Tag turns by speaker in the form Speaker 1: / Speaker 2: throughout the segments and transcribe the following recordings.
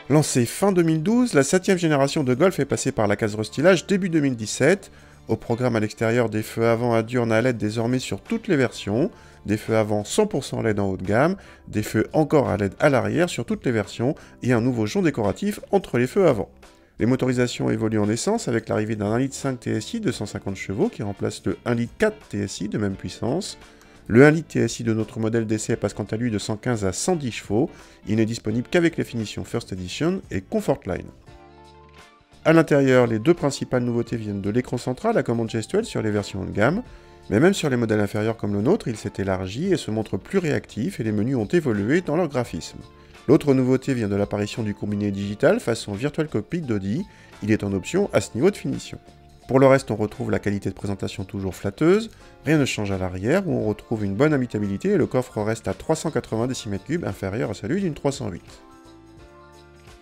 Speaker 1: Lancée fin 2012, la 7ème génération de Golf est passée par la case restylage début 2017. Au programme à l'extérieur, des feux avant à diurnes à LED désormais sur toutes les versions, des feux avant 100% LED en haut de gamme, des feux encore à LED à l'arrière sur toutes les versions, et un nouveau jonc décoratif entre les feux avant. Les motorisations évoluent en essence avec l'arrivée d'un 1,5 litre TSI de 150 chevaux qui remplace le 1,4 litre TSI de même puissance. Le 1 litre TSI de notre modèle d'essai passe quant à lui de 115 à 110 chevaux. Il n'est disponible qu'avec les finitions First Edition et Comfortline. A l'intérieur, les deux principales nouveautés viennent de l'écran central à commande gestuelle sur les versions haut de gamme, mais même sur les modèles inférieurs comme le nôtre, il s'est élargi et se montre plus réactif et les menus ont évolué dans leur graphisme. L'autre nouveauté vient de l'apparition du combiné digital façon Virtual Cockpit d'Audi, il est en option à ce niveau de finition. Pour le reste, on retrouve la qualité de présentation toujours flatteuse, rien ne change à l'arrière où on retrouve une bonne habitabilité et le coffre reste à 380 décimètres cubes inférieur à celui d'une 308.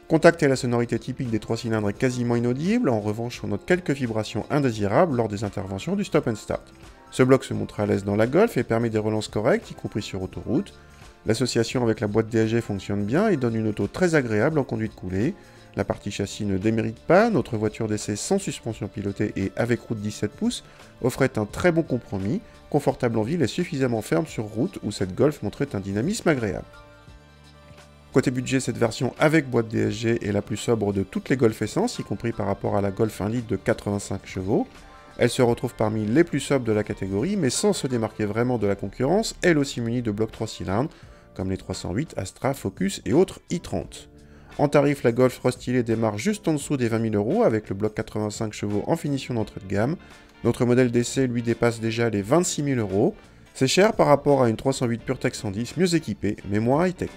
Speaker 1: Contact et la sonorité typique des 3 cylindres est quasiment inaudible, en revanche on note quelques vibrations indésirables lors des interventions du stop and start. Ce bloc se montre à l'aise dans la Golf et permet des relances correctes, y compris sur autoroute. L'association avec la boîte DSG fonctionne bien et donne une auto très agréable en conduite coulée. La partie châssis ne démérite pas, notre voiture d'essai sans suspension pilotée et avec route 17 pouces offrait un très bon compromis, confortable en ville et suffisamment ferme sur route où cette Golf montrait un dynamisme agréable. Côté budget, cette version avec boîte DSG est la plus sobre de toutes les Golf Essence, y compris par rapport à la Golf 1 litre de 85 chevaux. Elle se retrouve parmi les plus sobres de la catégorie, mais sans se démarquer vraiment de la concurrence, elle aussi munie de blocs 3 cylindres, comme les 308, Astra, Focus et autres i30. En tarif, la Golf restylée démarre juste en dessous des 20 000 € avec le bloc 85 chevaux en finition d'entrée de gamme. Notre modèle d'essai lui dépasse déjà les 26 000 €. C'est cher par rapport à une 308 PureTech 110 mieux équipée, mais moins high-tech.